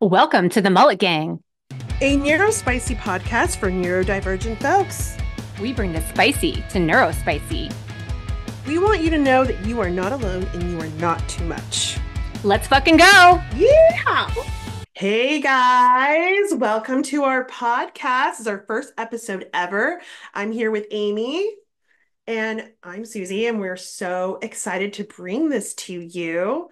Welcome to the Mullet Gang. A Neuro Spicy podcast for neurodivergent folks. We bring the spicy to neuro spicy. We want you to know that you are not alone and you are not too much. Let's fucking go. Yeah. Hey guys, welcome to our podcast. This is our first episode ever. I'm here with Amy and I'm Susie, and we're so excited to bring this to you.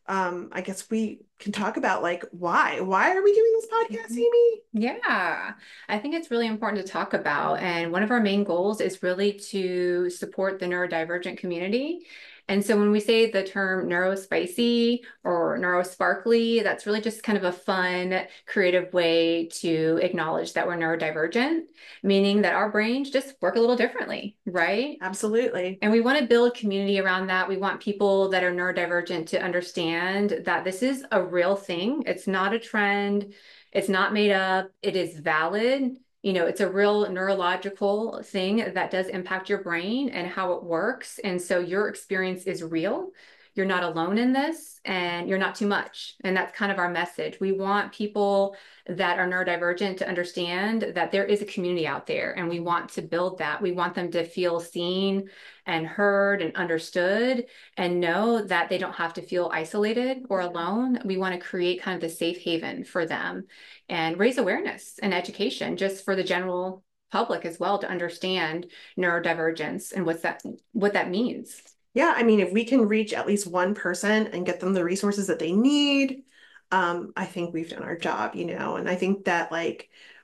I guess we can talk about why. Why are we doing this podcast, Amy? Yeah, I think it's really important to talk about. And one of our main goals is really to support the neurodivergent community. And so when we say the term neurospicy or neurosparkly, that's really just kind of a fun, creative way to acknowledge that we're neurodivergent, meaning that our brains just work a little differently, right? Absolutely. And we want to build community around that. We want people that are neurodivergent to understand that this is a real thing. It's not a trend. It's not made up. It is valid. It's a real neurological thing that does impact your brain and how it works. And so your experience is real. You're not alone in this, and you're not too much. And that's kind of our message. We want people that are neurodivergent to understand that there is a community out there, and we want to build that. We want them to feel seen and heard and understood, and know that they don't have to feel isolated or alone. We want to create kind of the safe haven for them and raise awareness and education just for the general public as well, to understand neurodivergence and what that means. Yeah, I mean, if we can reach at least one person and get them the resources that they need, I think we've done our job. And I think that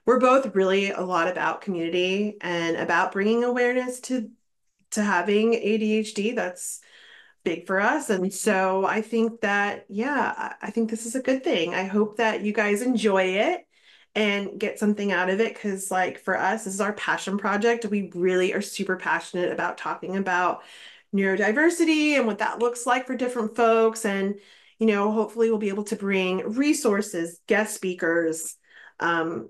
we're both really a lot about community and about bringing awareness to having ADHD. That's big for us. And so I think that, yeah, I think this is a good thing. I hope that you guys enjoy it and get something out of it, because for us, this is our passion project. We really are super passionate about talking about neurodiversity and what that looks like for different folks. And, hopefully we'll be able to bring resources, guest speakers, um,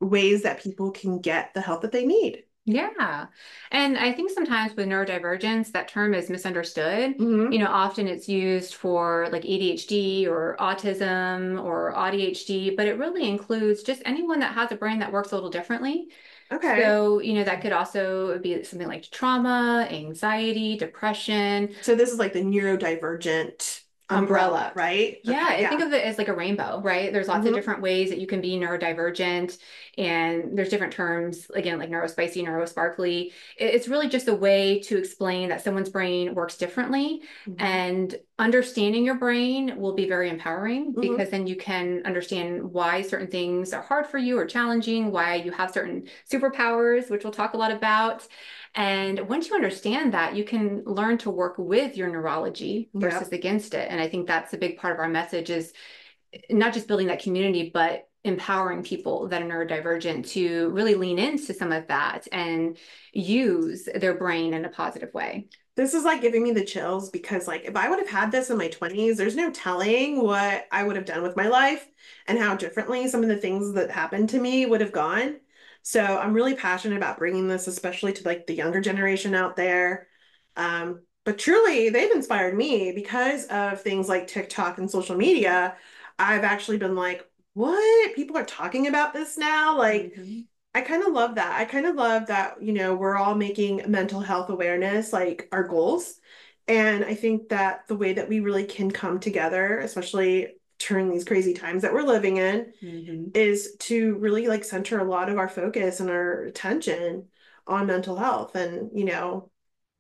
ways that people can get the help that they need. Yeah. And I think sometimes with neurodivergence, that term is misunderstood. Hmm. Often it's used for like ADHD or autism or ADHD, but it really includes just anyone that has a brain that works a little differently. Okay. So, that could also be something like trauma, anxiety, depression. So this is like the neurodivergent umbrella, Umbrella. right? Yeah, Okay, I think yeah. of it as like a rainbow, right? There's lots of Hmm. different ways that you can be neurodivergent, and there's different terms, again, like neurospicy, neurosparkly. It's really just a way to explain that someone's brain works differently, Hmm. and understanding your brain will be very empowering, Hmm. because then you can understand why certain things are hard for you or challenging, why you have certain superpowers, which we'll talk a lot about. And once you understand that, you can learn to work with your neurology versus Yep. against it. And I think that's a big part of our message, is not just building that community, but empowering people that are neurodivergent to really lean into some of that and use their brain in a positive way. This is giving me the chills, because if I would have had this in my 20s, there's no telling what I would have done with my life and how differently some of the things that happened to me would have gone. So I'm really passionate about bringing this, especially to the younger generation out there. But truly, they've inspired me because of things like TikTok and social media. I've actually been like, what? People are talking about this now? Mhm. I kind of love that. I kind of love that, we're all making mental health awareness our goals. And I think that the way that we really can come together, especially during these crazy times that we're living in, Mhm. is to really center a lot of our focus and our attention on mental health. And,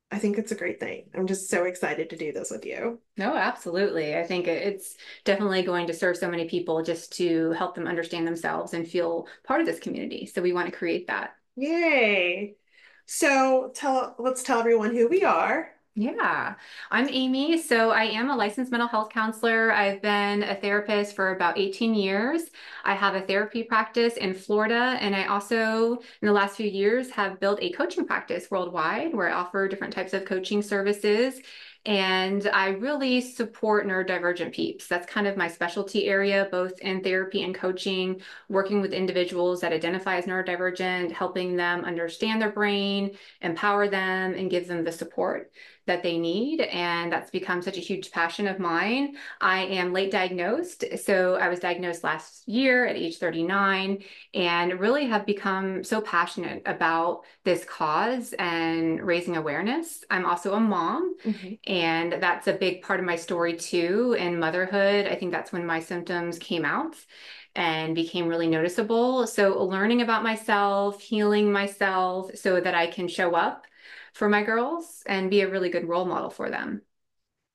I think it's a great thing. I'm just so excited to do this with you. No, absolutely. I think it's definitely going to serve so many people just to help them understand themselves and feel part of this community. So we want to create that. Yay. So let's tell everyone who we are. Yeah, I'm Amy. So I am a licensed mental health counselor. I've been a therapist for about 18 years. I have a therapy practice in Florida, and I also, in the last few years, have built a coaching practice worldwide where I offer different types of coaching services. And I really support neurodivergent peeps. That's kind of my specialty area, both in therapy and coaching, working with individuals that identify as neurodivergent, helping them understand their brain, empower them, and give them the support that they need. And that's become such a huge passion of mine. I am late diagnosed. So I was diagnosed last year at age 39 and really have become so passionate about this cause and raising awareness. I'm also a mom, Mhm. and that's a big part of my story too. In motherhood, I think that's when my symptoms came out and became really noticeable. So learning about myself, healing myself so that I can show up for my girls and be a really good role model for them.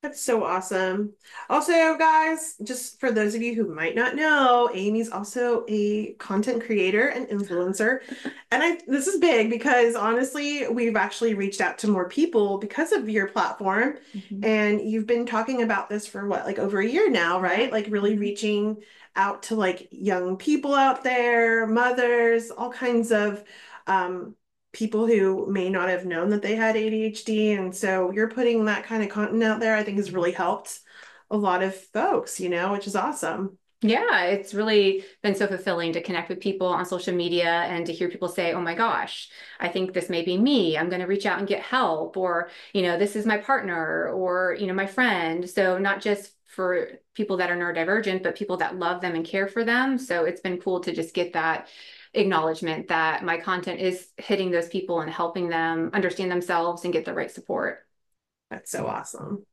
That's so awesome. Also, guys, just for those of you who might not know, Amy's also a content creator and influencer. And this is big because honestly, we've actually reached out to more people because of your platform. Mhm. And you've been talking about this for what, like over a year now, Yeah. right? Like really Mhm. reaching out to like young people out there, mothers, all kinds of um people who may not have known that they had ADHD. And so you're putting that kind of content out there, I think has really helped a lot of folks, which is awesome. Yeah, it's really been so fulfilling to connect with people on social media and to hear people say, "Oh my gosh, I think this may be me. I'm going to reach out and get help," or, "This is my partner," or, my friend. So not just for people that are neurodivergent, but people that love them and care for them. So it's been cool to just get that acknowledgement that my content is hitting those people and helping them understand themselves and get the right support. That's so awesome.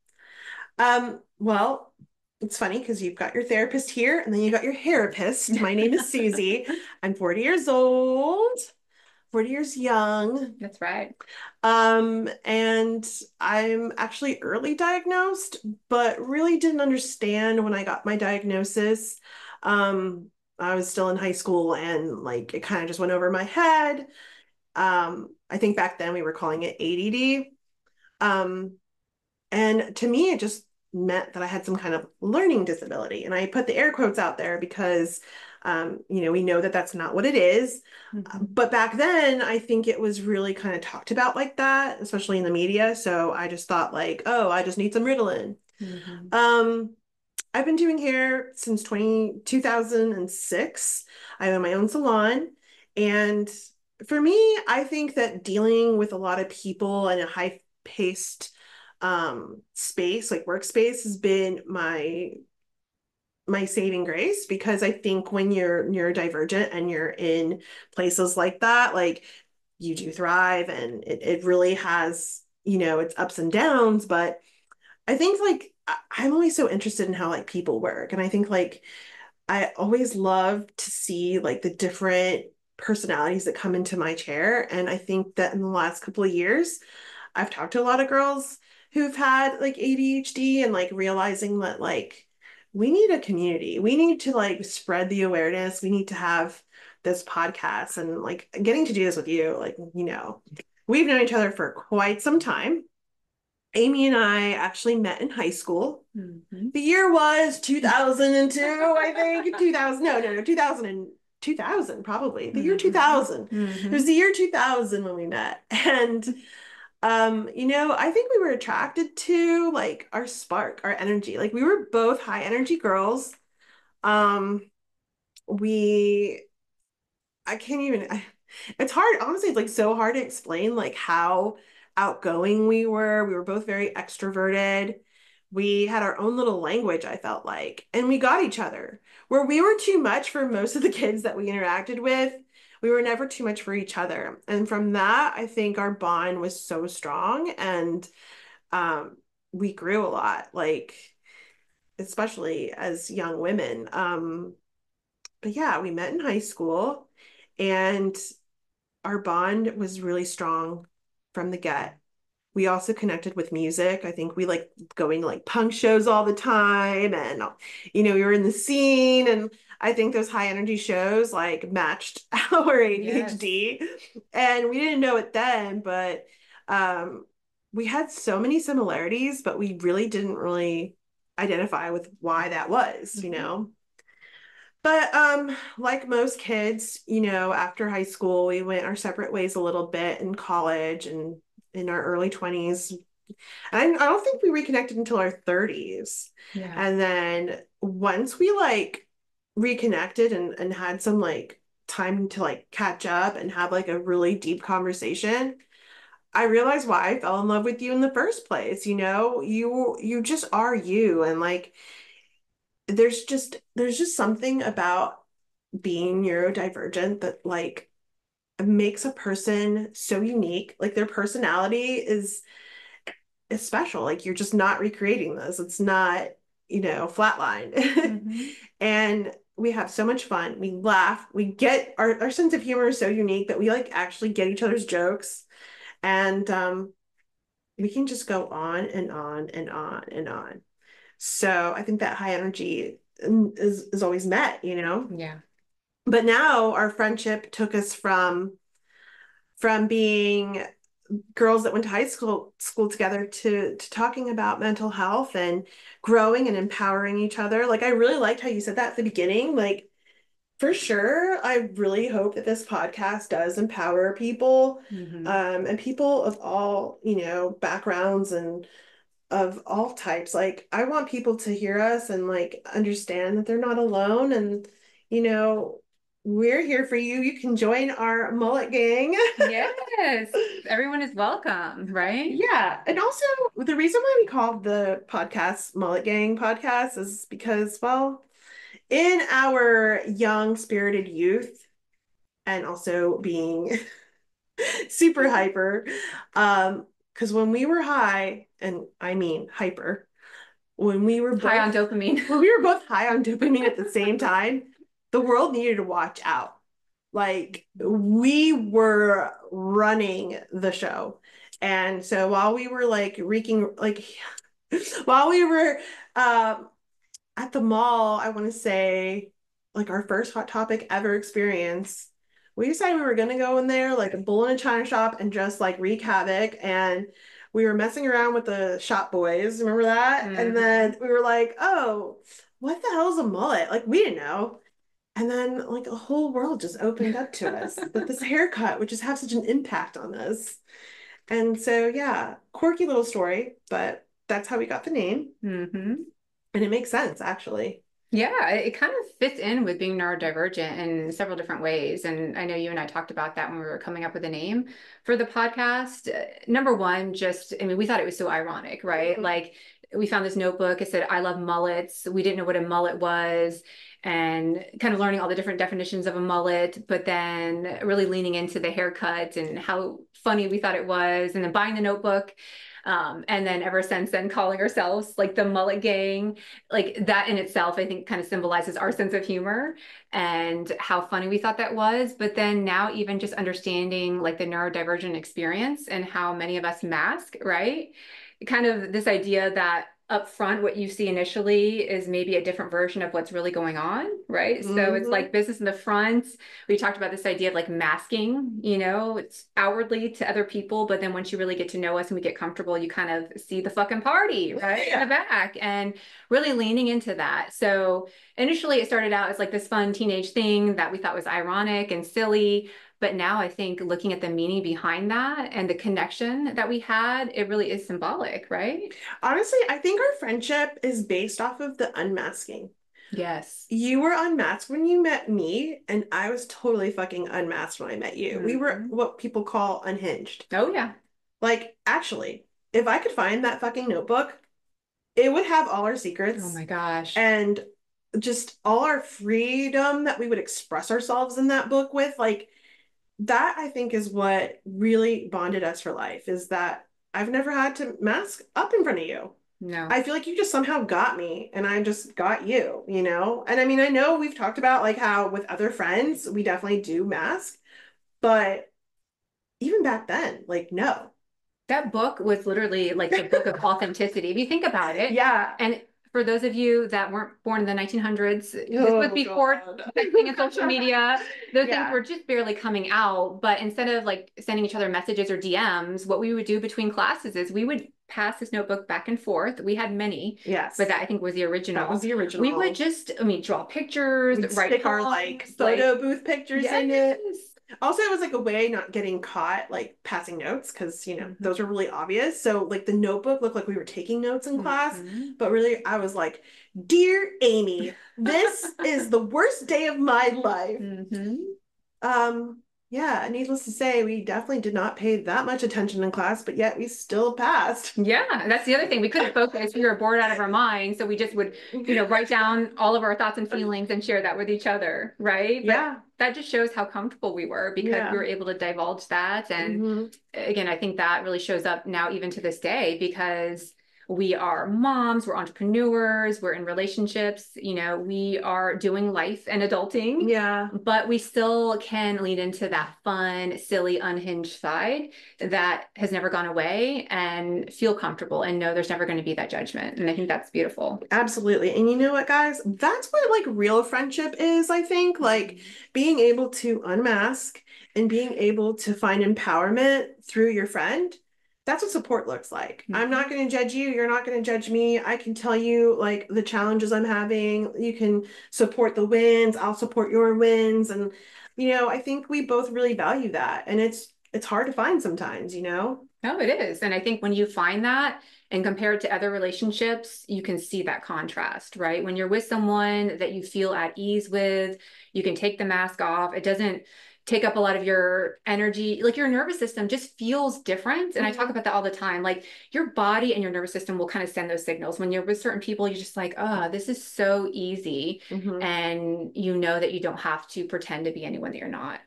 Well, it's funny because you've got your therapist here and then you got your therapist. My name is Susie. I'm 40 years old, 40 years young. That's right. And I'm actually early diagnosed, but really didn't understand when I got my diagnosis. Um, I was still in high school and like it kind of just went over my head. I think back then we were calling it ADD. Um, and to me, it just meant that I had some kind of learning disability. And I put the air quotes out there because, we know that that's not what it is. Mhm. But back then, I think it was really kind of talked about like that, especially in the media. So I just thought like, oh, I just need some Ritalin. Mhm. Um, I've been doing hair since 2006. I own my own salon. And for me, I think that dealing with a lot of people in a high-paced space, like workspace, has been my saving grace because I think when you're neurodivergent and you're in places like that, like you do thrive and it really has, its ups and downs, but I think like I'm always so interested in how like people work. And I think like I always love to see like the different personalities that come into my chair. And I think that in the last couple of years, I've talked to a lot of girls who've had like ADHD and like realizing that like we need a community. We need to like spread the awareness. We need to have this podcast and like getting to do this with you, like, we've known each other for quite some time. Amy and I actually met in high school. Mhm. The year was 2002, I think. 2000, no, 2000 and 2000 probably. The year Mhm. 2000. It was Mhm. the year 2000 when we met. And I think we were attracted to like our spark, our energy. Like we were both high energy girls. Um, we I can't even it's hard, honestly, it's like so hard to explain like how outgoing we were. We were both very extroverted. We had our own little language, I felt like, and we got each other. Where we were too much for most of the kids that we interacted with, we were never too much for each other. And from that, I think our bond was so strong and um we grew a lot, like especially as young women. But yeah, we met in high school and our bond was really strong from the get. We also connected with music. I think we like going to like punk shows all the time and we were in the scene and I think those high energy shows like matched our Yes. ADHD and we didn't know it then, but um we had so many similarities, but we really didn't really identify with why that was, you Mhm. know. But like most kids, after high school, we went our separate ways a little bit in college and in our early 20s. And I don't think we reconnected until our 30s. Yeah. And then once we like reconnected and had some like time to like catch up and have like a really deep conversation, I realized why I fell in love with you in the first place. You just are you, and like there's just something about being neurodivergent that like makes a person so unique. Like their personality is special. Like you're just not recreating this. It's not, flatline. Mm-hmm. And we have so much fun. We laugh. We get our sense of humor is so unique that we like actually get each other's jokes. And we can just go on and on and on and on. So I think that high energy is always met. Yeah. But now our friendship took us from being girls that went to high school together to talking about mental health and growing and empowering each other. Like I really liked how you said that at the beginning. Like for sure, I really hope that this podcast does empower people, Mm-hmm. and people of all, backgrounds and of all types. Like, I want people to hear us and like understand that they're not alone. And, you know, we're here for you. You can join our mullet gang. Yes, everyone is welcome, right? Yeah. And also, the reason why we call the podcast Mullet Gang Podcast is because, well, in our young, spirited youth, and also being super hyper, because when we were high, and I mean hyper, when we were High both on dopamine. when we were both high on dopamine at the same time, the world needed to watch out. Like we were running the show. And so while we were like wreaking like while we were um at the mall, I want to say like our first Hot Topic ever experience, we decided we were going to go in there like a bull in a china shop and just like wreak havoc. And we were messing around with the shop boys. Remember that? And Mm-hmm. then we were like, oh, what the hell is a mullet? Like we didn't know. And then like a whole world just opened up to us that this haircut would just have such an impact on us. And so yeah, quirky little story, but that's how we got the name. Mm-hmm. And it makes sense actually. Yeah, it kind of fits in with being neurodivergent in several different ways. And I know you and I talked about that when we were coming up with a name for the podcast. Number one, just, I mean, we thought it was so ironic, right? Like, we found this notebook. It said, I love mullets. We didn't know what a mullet was, and kind of learning all the different definitions of a mullet, but then really leaning into the haircut and how funny we thought it was, and then buying the notebook. And then ever since then, calling ourselves like the Mullet Gang, like that in itself, I think kind of symbolizes our sense of humor and how funny we thought that was. But then now, even just understanding like the neurodivergent experience and how many of us mask, right? Kind of this idea that up front, what you see initially is maybe a different version of what's really going on, right? So it's Hmm. like business in the front. We talked about this idea of like masking, it's outwardly to other people, but then once you really get to know us and we get comfortable, you kind of see the fucking party, right? In the back, and really leaning into that. So initially it started out as like this fun teenage thing that we thought was ironic and silly. But now I think looking at the meaning behind that and the connection that we had, it really is symbolic, right? Honestly, I think our friendship is based off of the unmasking. Yes. You were unmasked when you met me, and I was totally fucking unmasked when I met you. We were Hmm. what people call unhinged. Oh, yeah. Like, actually, if I could find that fucking notebook, it would have all our Oh secrets my gosh. and just all our freedom that we would express ourselves in that book with. Like, that I think is what really bonded us for life is that I've never had to mask up in front of you. No. I feel like you just somehow got me and I just got you? And I mean, I know we've talked about like how with other friends, we definitely do mask, but even back then, like, no. That book was literally like the book of authenticity. If you think about it, Yeah. and for those of you that weren't born in the 1900s, this was Oh, before God. texting and social media. Those things Yeah. were just barely coming out. But instead of like sending each other messages or DMs, what we would do between classes is we would pass this notebook back and forth. We had many, but Yes. that I think was the That was original. the We would original. just, I mean, draw pictures, We'd write stick our cards, like like, photo booth pictures in it. yes. Also, it was like a way not getting caught like passing notes because, Mhm. those are really obvious. So, like, the notebook looked like we were taking notes in class, Mhm. but really, I was like, Dear Amy, this is the worst day of my life. Mhm. Um, Yeah, needless to say, we definitely did not pay that much attention in class, but yet we still passed. Yeah, that's the other thing. We couldn't focus. We were bored out of our minds. So we just would, write down all of our thoughts and feelings and share that with each other, right? But Yeah, that just shows how comfortable we were because we yeah. were able to divulge that. And Hmm. again, I think that really shows up now, even to this day, because we are moms, we're entrepreneurs, we're in relationships, we are doing life and adulting, Yeah, but we still can lean into that fun, silly, unhinged side that has never gone away and feel comfortable and know there's never going to be that judgment. And I think that's beautiful. absolutely. And you know what, guys? That's what like real friendship is, I think. Like being able to unmask and being able to find empowerment through your friend. That's what support looks like. I'm Mhm. not going to judge you. You're not going to judge me. I can tell you like the challenges I'm having. You can support the wins. I'll support your wins. And, I think we both really value that. And it's hard to find sometimes. No, it is. And I think when you find that and compare it to other relationships, you can see that contrast, right? When you're with someone that you feel at ease with, you can take the mask off. It doesn't take up a lot of your energy. Like your nervous system just feels different. And I talk Mhm. about that all the time. Like your body and your nervous system will kind of send those signals. When you're with certain people, you're just like, oh, this is so easy. Mhm. And you know that you don't have to pretend to be anyone that you're not.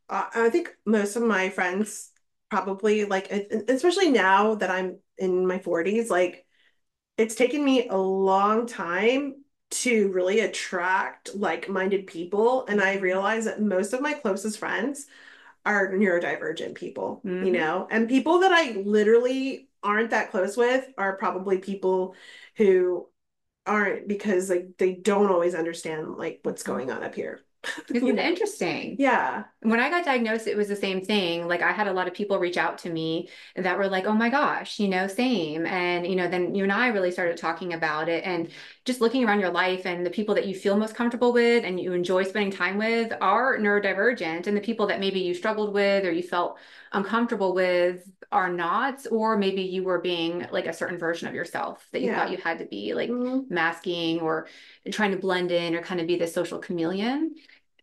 I think most of my friends probably like, especially now that I'm in my 40s, like it's taken me a long time to really attract like-minded people. And I realize that most of my closest friends are neurodivergent people, Hmm. and people that I literally aren't that close with are probably people who aren't because like they don't always understand like what's going on up here. you Isn't it know? interesting? Yeah. When I got diagnosed, it was the same thing. Like I had a lot of people reach out to me that were like, "Oh my gosh, same." And then you and I really started talking about it and just looking around your life and the people that you feel most comfortable with and you enjoy spending time with are neurodivergent, and the people that maybe you struggled with or you felt uncomfortable with are not, or maybe you were being like a certain version of yourself that you thought Yeah. you had to be, like Mhm. masking or trying to blend in or kind of be this social chameleon.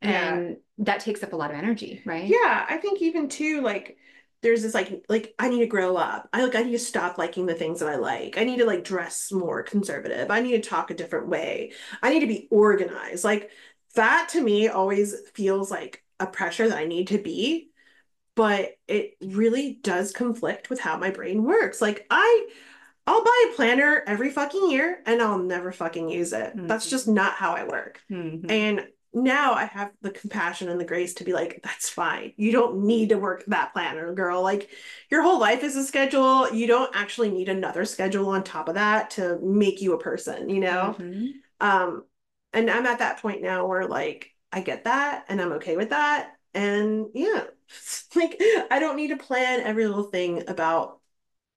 Yeah. And that takes up a lot of energy, right? Yeah, I think even too, like there's this like I need to grow up. I need to stop liking the things that I like. I need to like dress more conservative. I need to talk a different way. I need to be organized. Like that to me always feels like a pressure that I need to be, but it really does conflict with how my brain works. Like I'll buy a planner every fucking year and I'll never fucking use it. That's just Hmm. not how I work. Hmm. And now I have the compassion and the grace to be like, that's fine. You don't need to work that planner, girl. Like your whole life is a schedule. You don't actually need another schedule on top of that to make you a person? Hmm. Um, and I'm at that point now where like I get that and I'm okay with that. And yeah, like I don't need to plan every little thing about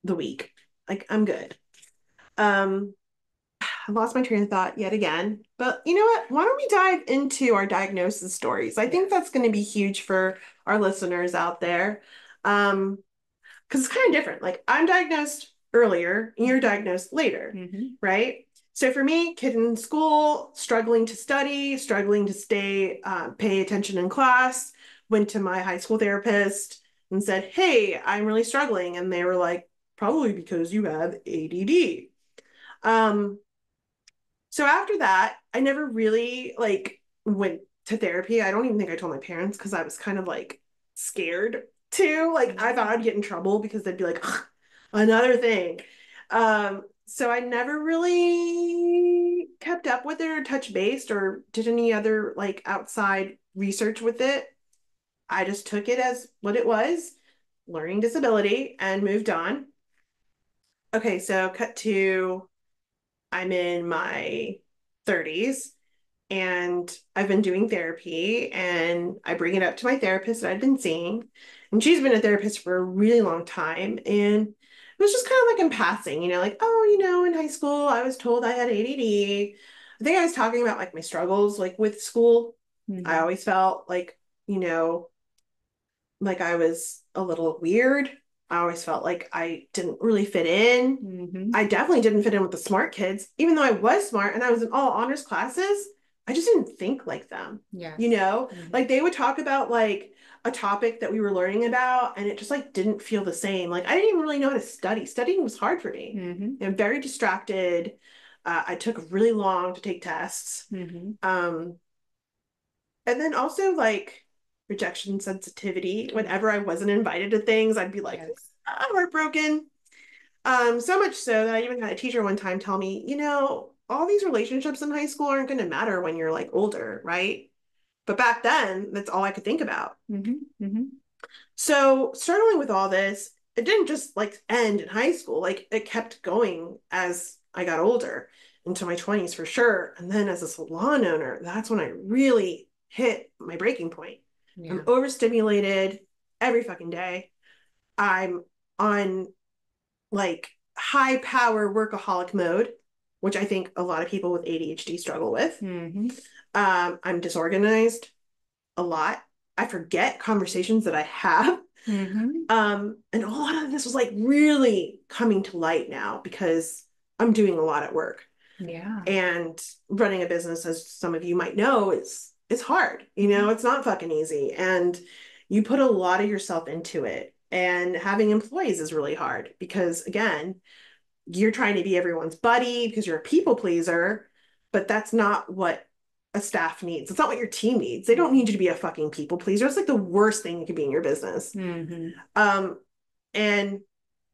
the week. Like I'm good. Um, I lost my train of thought yet again. But you know what? Why don't we dive into our diagnosis stories? I think Yes. that's going to be huge for our listeners out there. Because it's kind of different. Like I'm diagnosed earlier and you're diagnosed later, Hmm. right? So for me, kid in school, struggling to study, struggling to pay attention in class, went to my high school therapist and said, "Hey, I'm really struggling," and they were like, "Probably because you have ADD." Um, so after that, I never really like went to therapy. I don't even think I told my parents because I was kind of like scared too. Like I thought I'd get in trouble because they'd be like, "Ugh, another thing." So I never really kept up with it or touch base or did any other like outside research with it. I just took it as what it was, learning disability, and moved on. Okay, so cut to I'm in my 30s and I've been doing therapy and I bring it up to my therapist that I've been seeing. And she's been a therapist for a really long time. And it was just kind of like in passing, like, oh, in high school, I was told I had ADD. I think I was talking about like my struggles, like with school. I Hmm. always felt you know, like I was a little weird. I always felt like I didn't really fit in. Hmm. I definitely didn't fit in with the smart kids, even though I was smart and I was in all honors classes. I just didn't think like them. You Yes. know, Mm-hmm. like they would talk about like a topic that we were learning about, and it just like didn't feel the same. Like I didn't even really know how to study. Studying was hard for me. Mm-hmm. I'm very distracted. I took really long to take tests. Mm-hmm. Um, and then also like rejection sensitivity. Whenever I wasn't invited to things, I'd be like Yes. heartbroken. So much so that I even had a teacher one time tell me, you know, all these relationships in high school aren't going to matter when you're like older, right? But back then, that's all I could think about. Mm-hmm. Mm-hmm. So, struggling with all this, it didn't just like end in high school. Like it kept going as I got older into my 20s for sure. And then as a salon owner, that's when I really hit my breaking point. I'm Yeah. overstimulated every fucking day. I'm on like high power workaholic mode, which I think a lot of people with ADHD struggle with. Mm-hmm. I'm disorganized a lot. I forget conversations that I have. Mm-hmm. And a lot of this was like really coming to light now because I'm doing a lot at work. Yeah. And running a business, as some of you might know, it's hard. You Mm-hmm. know, it's not fucking easy. And you put a lot of yourself into it. And having employees is really hard because again, you're trying to be everyone's buddy because you're a people pleaser, but that's not what a staff needs. It's not what your team needs. They don't need you to be a fucking people pleaser. It's like the worst thing you could be in your business. Mm-hmm. Um, and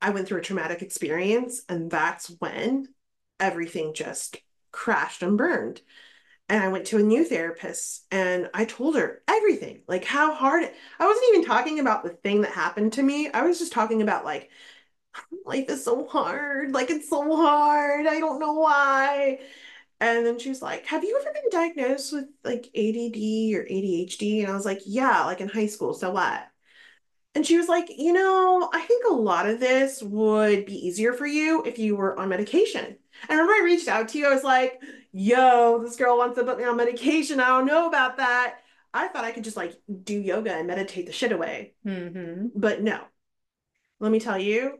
I went through a traumatic experience, and that's when everything just crashed and burned. And I went to a new therapist and I told her everything, like how hard I wasn't even talking about the thing that happened to me. I was just talking about like life is so hard. Like it's so hard. I don't know why. And then she was like, have you ever been diagnosed with like ADD or ADHD? And I was like, yeah, like in high school. So what? And she was like, you know, I think a lot of this would be easier for you if you were on medication. And I remember I reached out to you. I was like, yo, this girl wants to put me on medication. I don't know about that. I thought I could just like do yoga and meditate the shit away. Mm-hmm. But no, let me tell you,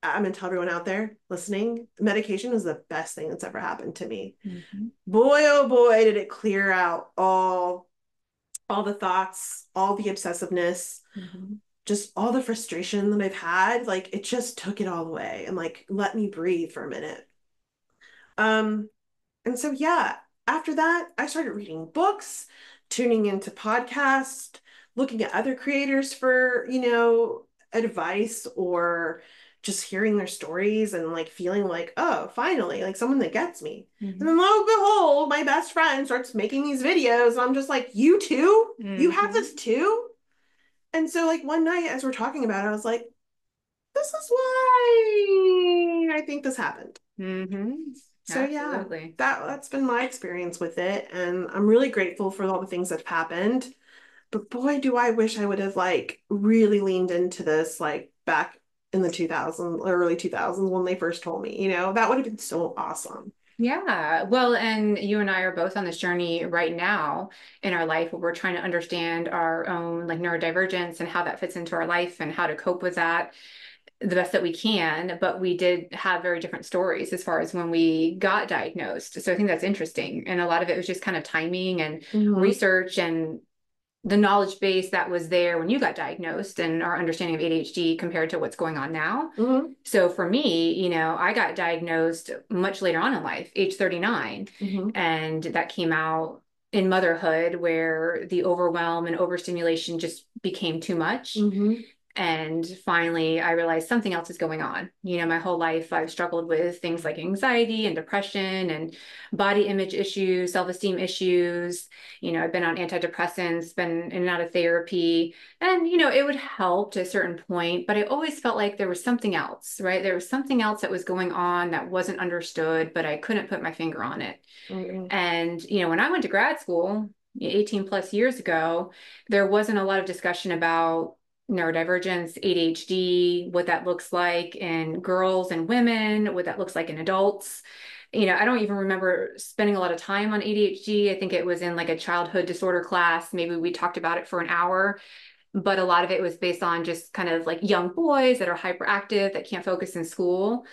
I'm gonna tell everyone out there listening, medication is the best thing that's ever happened to me. Mm-hmm. Boy, oh boy, did it clear out all the thoughts, all the obsessiveness, Mm-hmm. just all the frustration that I've had. Like it just took it all away and like let me breathe for a minute. Um, And so, yeah, after that, I started reading books, tuning into podcasts, looking at other creators for, you know, advice or just hearing their stories and like feeling like, oh, finally, like someone that gets me. And Mm-hmm. then lo and behold, my best friend starts making these videos. And I'm just like, you too? You have Mm-hmm. this too? And so, like, one night as we're talking about it, I was like, this is why I think this happened. Mm-hmm. So yeah, Absolutely. that's been my experience with it, and I'm really grateful for all the things that have happened. But boy, do I wish I would have like really leaned into this like back in the 2000s, early 2000s when they first told me, you know, that would have been so awesome. Yeah. Well, and you and I are both on this journey right now in our life where we're trying to understand our own like neurodivergence and how that fits into our life and how to cope with that the best that we can. But we did have very different stories as far as when we got diagnosed. So I think that's interesting. And a lot of it was just kind of timing and Hmm. research and the knowledge base that was there when you got diagnosed and our understanding of ADHD compared to what's going on now. Hmm. So for me, you know, I got diagnosed much later on in life, age 39, Hmm. and that came out in motherhood where the overwhelm and overstimulation just became too much. Hmm. And finally, I realized something else is going on. You know, my whole life I've struggled with things like anxiety and depression and body image issues, self-esteem issues. You know, I've been on antidepressants, been in and out of therapy, and, you know, it would help to a certain point, but I always felt like there was something else, right? There was something else that was going on that wasn't understood, but I couldn't put my finger on it. Hmm. And, you know, when I went to grad school 18 plus years ago, there wasn't a lot of discussion about neurodivergence, ADHD, what that looks like in girls and women, what that looks like in adults. You know, I don't even remember spending a lot of time on ADHD. I think it was in like a childhood disorder class. Maybe we talked about it for an hour, but a lot of it was based on just kind of like young boys that are hyperactive, that can't focus in school.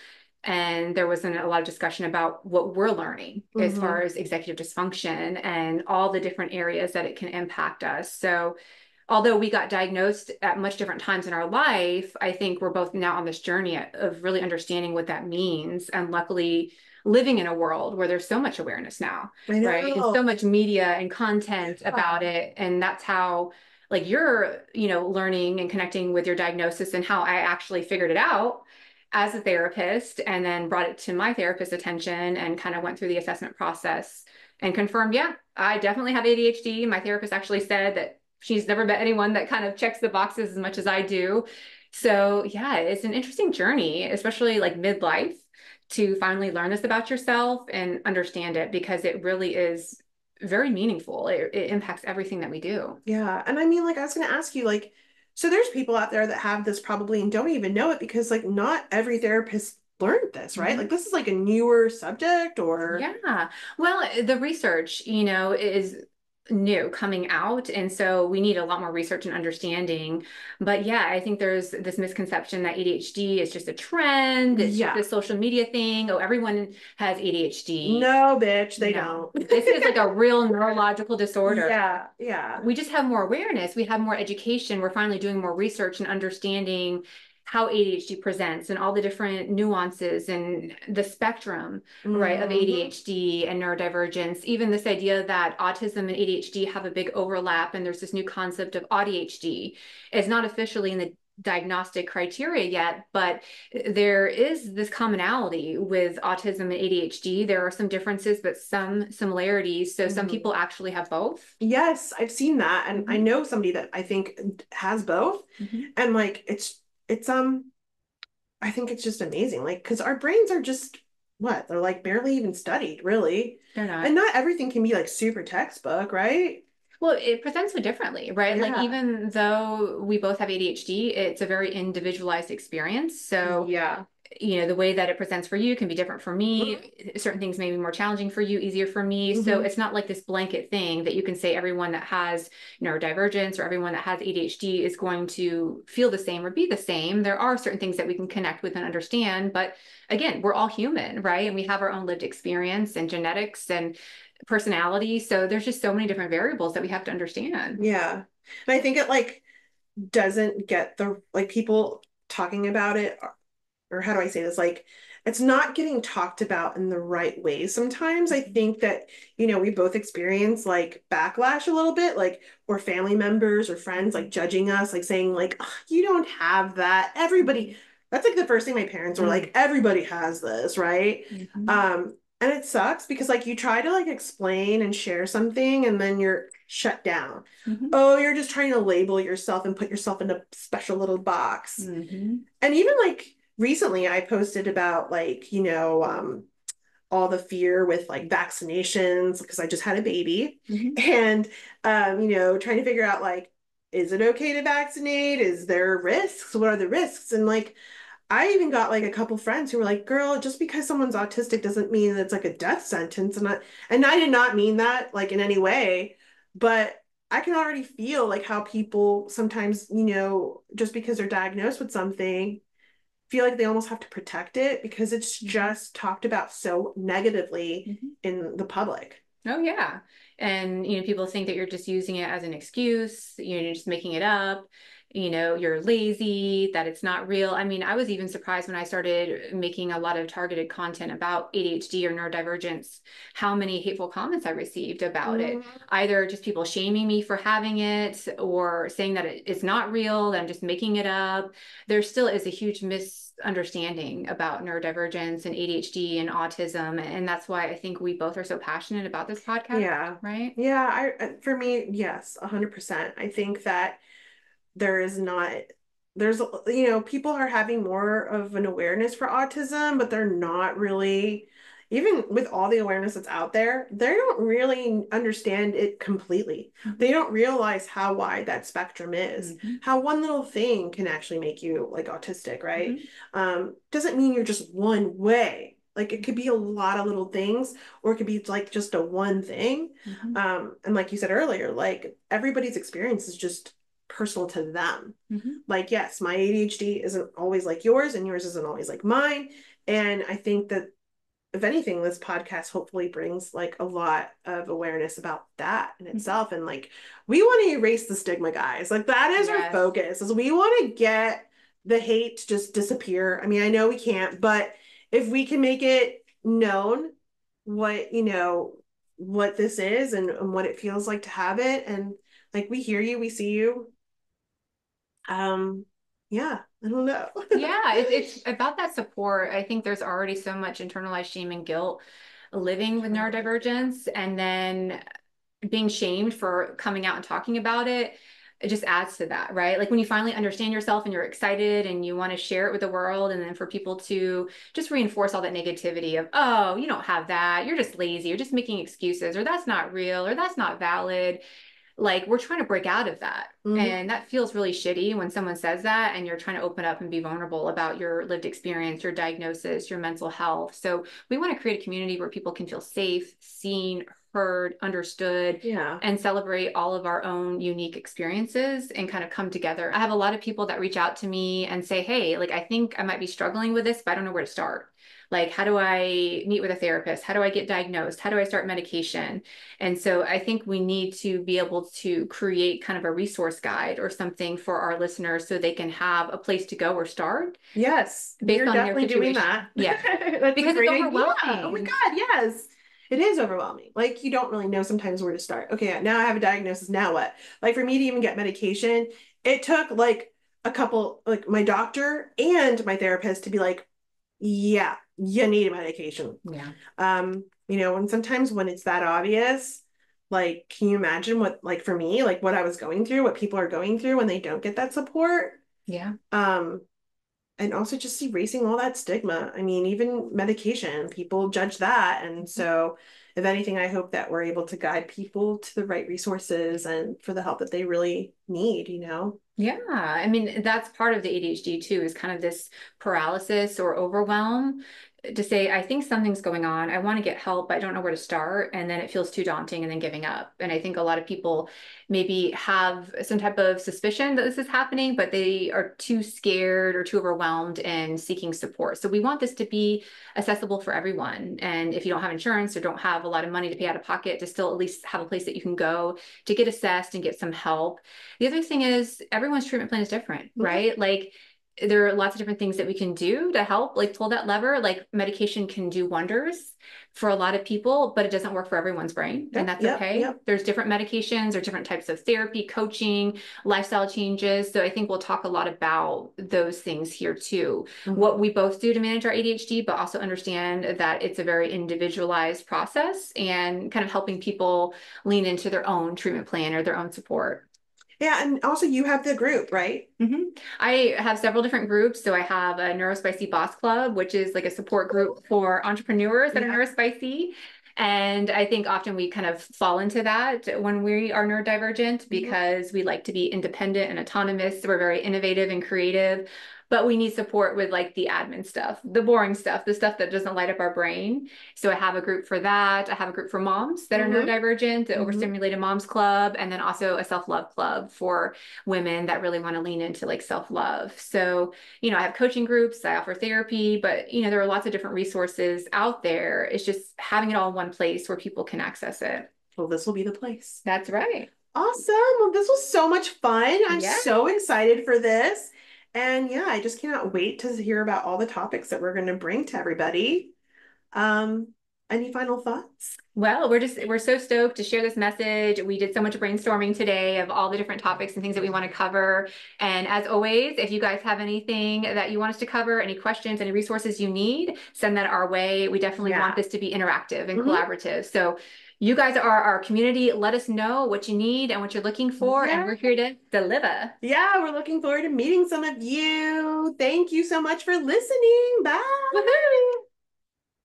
And there wasn't a lot of discussion about what we're learning as far Hmm. as executive dysfunction and all the different areas that it can impact us. So although we got diagnosed at much different times in our life, I think we're both now on this journey of really understanding what that means. And luckily, living in a world where there's so much awareness now, I right? And know. so much media and content about it. And that's how, like, you're, learning and connecting with your diagnosis and how I actually figured it out as a therapist and then brought it to my therapist's attention and kind of went through the assessment process and confirmed, yeah, I definitely have ADHD. My therapist actually said that she's never met anyone that kind of checks the boxes as much as I do. So, yeah, it's an interesting journey, especially like midlife, to finally learn this about yourself and understand it because it really is very meaningful. It impacts everything that we do. Yeah. And I mean, like, I was going to ask you, like, so there's people out there that have this probably and don't even know it because, like, not every therapist learned this, right? Like, Mhm. this is like a newer subject or, Yeah. Well, the research, is new coming out. And so we need a lot more research and understanding. But yeah, I think there's this misconception that ADHD is just a trend. It's just yeah. a social media thing. Oh, everyone has ADHD. No, bitch, they No, don't. this is like a real neurological disorder. Yeah. Yeah. We just have more awareness. We have more education. We're finally doing more research and understanding how ADHD presents and all the different nuances and the spectrum, right, of Hmm. ADHD and neurodivergence. Even this idea that autism and ADHD have a big overlap, and there's this new concept of ADHD. It's not officially in the diagnostic criteria yet, but there is this commonality with autism and ADHD. There are some differences, but some similarities. So some Hmm. people actually have both. Yes, I've seen that. And I Mhm, know somebody that I think has both. mhm. And like, it's, I think it's just amazing. Like, because our brains are just what? They're like barely even studied, really. They're And not. not everything can be like super textbook, right? Well, it presents so differently, right? Like Yeah. even though we both have ADHD, it's a very individualized experience. So Yeah. the way that it presents for you can be different for me. Certain things may be more challenging for you, easier for me. So Mm-hmm. it's not like this blanket thing that you can say everyone that has neurodivergence or everyone that has ADHD is going to feel the same or be the same. There are certain things that we can connect with and understand, but again, we're all human, right? And we have our own lived experience and genetics and personality. So there's just so many different variables that we have to understand. Yeah. And I think it like doesn't get the like people talking about it or how do I say this? Like, it's not getting talked about in the right way. Sometimes I think that, we both experience like backlash a little bit, like, or family members or friends like judging us, like saying, like, "Ugh, you don't have that. Everybody, that's like the first thing my parents were like, everybody has this, right? Mhm. And it sucks because like you try to like explain and share something and then you're shut down. Mhm. Oh, you're just trying to label yourself and put yourself in a special little box. Mhm. And even like recently I posted about like, all the fear with like vaccinations because I just had a baby Mhm. and trying to figure out like, is it okay to vaccinate? Is there risks? What are the risks? And like I even got like a couple friends who were like, girl, just because someone's autistic doesn't mean it's like a death sentence. And I did not mean that like in any way, but I can already feel like how people sometimes, just because they're diagnosed with something, feel like they almost have to protect it because it's Mhm. just talked about so negatively Mhm. in the public. Oh yeah. And people think that you're just using it as an excuse, you're just making it up, you're lazy, that it's not real. I mean, I was even surprised when I started making a lot of targeted content about ADHD or neurodivergence, how many hateful comments I received about it. Mhm. Either just people shaming me for having it or saying that it's not real, that I'm just making it up. There still is a huge misunderstanding about neurodivergence and ADHD and autism. And that's why I think we both are so passionate about this podcast, Yeah. right? Yeah, for me, yes, 100%. I think that there is not there's people are having more of an awareness for autism but they're not really even with all the awareness that's out there they don't really understand it completely. They Mhm. don't realize how wide that spectrum is, Mhm. how one little thing can actually make you like autistic, right? Mhm. Doesn't mean you're just one way. Like it could be a lot of little things or it could be like just a one thing. Mhm. And like you said earlier, like everybody's experience is just personal to them. Mhm. Like, yes, my ADHD isn't always like yours, and yours isn't always like mine. And I think that if anything, this podcast hopefully brings like a lot of awareness about that in itself. And like, we want to erase the stigma, guys. Like, that is our Yes. focus, is we want to get the hate to just disappear. I mean, I know we can't, but if we can make it known what, what this is and what it feels like to have it. And like, we hear you, we see you. Um, yeah, I don't know. Yeah, it's about that support. I think there's already so much internalized shame and guilt living with neurodivergence, and then being shamed for coming out and talking about it. It just adds to that, right? Like when you finally understand yourself and you're excited and you want to share it with the world, and then for people to just reinforce all that negativity of, oh, you don't have that, you're just lazy, you're just making excuses, or that's not real, or that's not valid. Like we're trying to break out of that. Mhm. And that feels really shitty when someone says that and you're trying to open up and be vulnerable about your lived experience, your diagnosis, your mental health. So we want to create a community where people can feel safe, seen, heard, understood, Yeah. and celebrate all of our own unique experiences and kind of come together. I have a lot of people that reach out to me and say, hey, like I think I might be struggling with this, but I don't know where to start. Like, how do I meet with a therapist? How do I get diagnosed? How do I start medication? And so I think we need to be able to create kind of a resource guide or something for our listeners so they can have a place to go or start Yes, we based are on their definitely doing situation. that. Yeah, That's a because it's great idea. Oh my overwhelming. God, yes. It is overwhelming. Like, you don't really know sometimes where to start. Okay, now I have a diagnosis. Now what? Like, for me to even get medication, it took like a couple, like my doctor and my therapist to be like, yeah, you need a medication. Yeah. And sometimes when it's that obvious, like, can you imagine what, like, for me, like what I was going through, what people are going through when they don't get that support? Yeah. Um, and also just erasing all that stigma. I mean, even medication, people judge that. And so, if anything, I hope that we're able to guide people to the right resources and for the help that they really need. Yeah, I mean, that's part of the ADHD too, is kind of this paralysis or overwhelm to say, I think something's going on. I want to get help, but I don't know where to start. And then it feels too daunting and then giving up. And I think a lot of people maybe have some type of suspicion that this is happening, but they are too scared or too overwhelmed and seeking support. So we want this to be accessible for everyone. And if you don't have insurance or don't have a lot of money to pay out of pocket, to still at least have a place that you can go to get assessed and get some help. The other thing is everyone's treatment plan is different, Mhm. right? Like there are lots of different things that we can do to help, like pull that lever. Like medication can do wonders for a lot of people, but it doesn't work for everyone's brain, and Yep, that's yep, okay. yep. There's different medications or different types of therapy, coaching, lifestyle changes. So I think we'll talk a lot about those things here too. What Mhm. we both do to manage our ADHD, but also understand that it's a very individualized process and kind of helping people lean into their own treatment plan or their own support. Yeah, and also you have the group, right? I have several different groups. So I have a Neurospicy Boss Club, which is like a support group for entrepreneurs that are Yeah. neurospicy. And I think often we kind of fall into that when we are neurodivergent Mhm. because we like to be independent and autonomous. We're very innovative and creative, but we need support with like the admin stuff, the boring stuff, the stuff that doesn't light up our brain. So I have a group for that. I have a group for moms that are Mhm. neurodivergent, the Mhm. Overstimulated Moms Club, and then also a self-love club for women that really want to lean into like self-love. So, I have coaching groups, I offer therapy, but there are lots of different resources out there. It's just having it all in one place where people can access it. Well, this will be the place. That's right. Awesome. Well, this was so much fun. I'm Yeah. so excited for this. And yeah, I just cannot wait to hear about all the topics that we're going to bring to everybody. Um, any final thoughts? Well, we're so stoked to share this message. We did so much brainstorming today of all the different topics and things that we want to cover. And as always, if you guys have anything that you want us to cover, any questions, any resources you need, send that our way. We definitely want Yeah. this to be interactive and Hmm. collaborative. So you guys are our community. Let us know what you need and what you're looking for, and Yeah. we're here to deliver. Yeah, we're looking forward to meeting some of you. Thank you so much for listening. Bye. Woohoo!